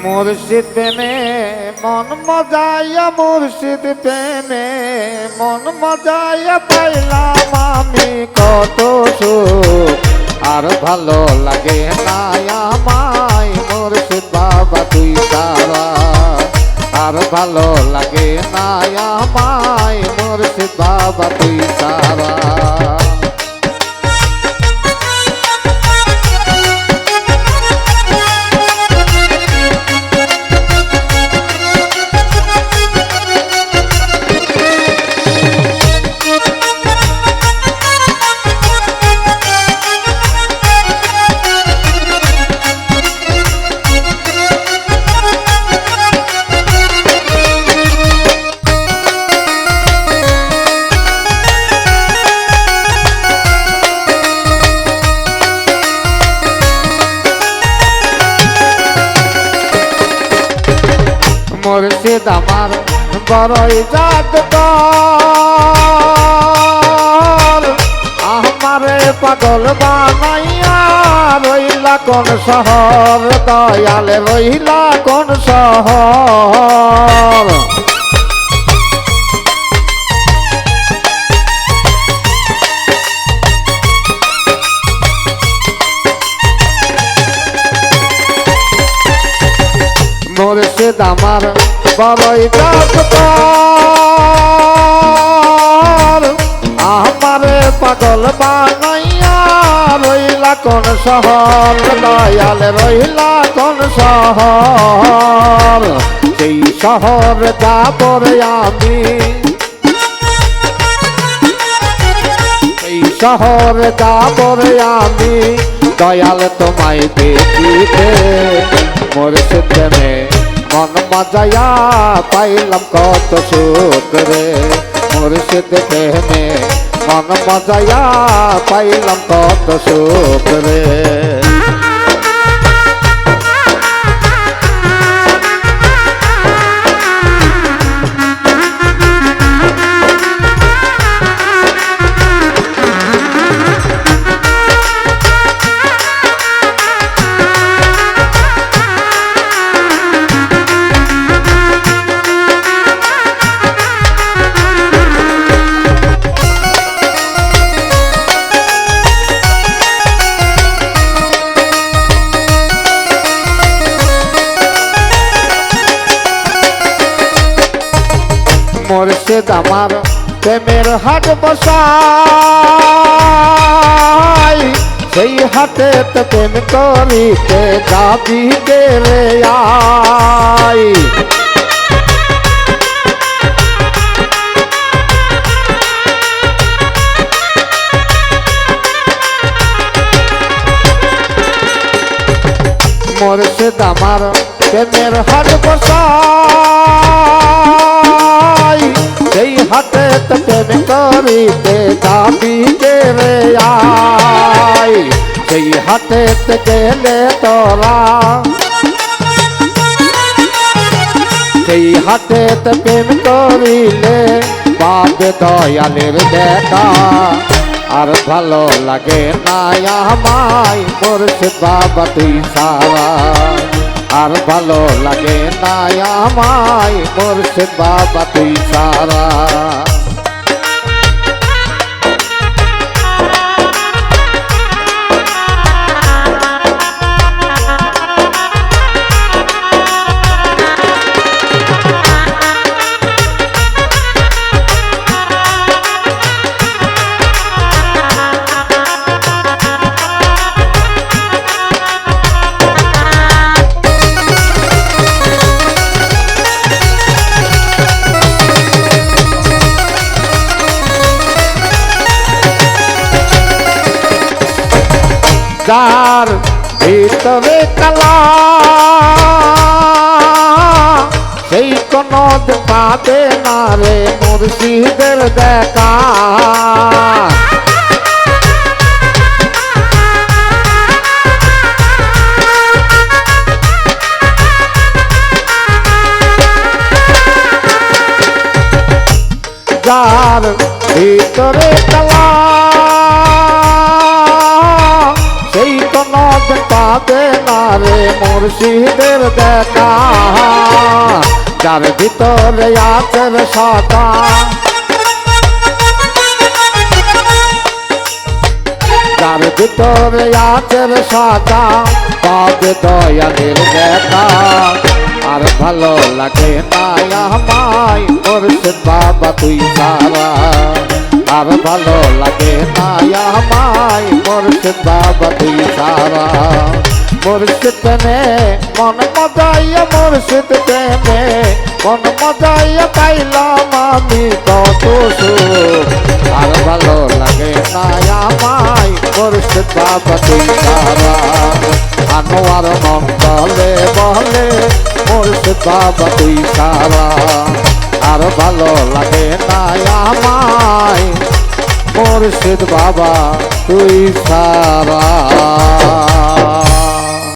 মুর্শিদ প্রেমে মন মজাইয়া, মুর্শিদ প্রেমে মন মজাইয়া পাইলাম আমি কত সুখ। আর ভালো লাগে না আমায় মুর্শিদ বাবা তুই ছাড়া, আর ভালো লাগে না আমায় মুর্শিদ বাবা তুই ছাড়া। মুর্শিদ আমার বড়ই জাদুকর, আমারে পাগল বানাইয়া রইলা কোন শহর, দয়ালে রইলা কোন শহর। মুর্শিদ আমার বড়ই জাদুকর, আমারে পাগল বানাইয়া রইলা কোন শহর, দয়ালে রইলা কোন শহর। সেই শহর যাব রে আমি, সেই শহর যাব রে আমি, দয়াল তোমায় দেখিতে। মুর্শিদ প্রেমে মন মজাইয়া পাইলাম কত সুখ রে, মুর্শিদ প্রেমে মন মজাইয়া পাইলাম কত সুখ রে। মুর্শিদ আমার প্রেমের হাট বসাই, সেই হাটে তো প্রেম করিতে যাবি রে আই। মুর্শিদ আমার প্রেমের হাট বসাই, সেই হাটে তো প্রেম করিতে যাবি রে আই। সেই হাটে গেলে তোরা, সেই হাটে প্রেম করিলে পাবে দয়ালের দেখা। আর ভালো লাগে না আমায় মুর্শিদ বাবা তুই ছাড়া, আর ভালো লাগে না আমায় মুর্শিদ বাবা তুই ছাড়া। যার ভিতরে কালা সেই কোন পাবে না রে মুর্শিদের দেখা। যার ভিতরে কালা সেই কোন বাদে না রে মুর্শিদের দেখা যার ভিতরে আছে রে সাদা যার ভিতরে আছে রে সাদা পাবে দয়ালের দেখা আর ভালো লাগে না আমায় মুর্শিদ বাবা তুই ছাড়া আর ভালো লাগে না আমায় মুর্শিদ বাবা তুই ছাড়া মুর্শিদ প্রেমে মন মজাইয়া মুর্শিদ প্রেমে মন মজাইয়া পাইলাম আমি কত সুখ আর ভালো লাগে না আমায় মুর্শিদ বাবা তুই ছাড়া আনোয়ার মঙ্গলে বলে মুর্শিদ বাবা তুই ছাড়া আর ভালো লাগে না আমায় মুর্শিদ বাবা তুই ছাড়া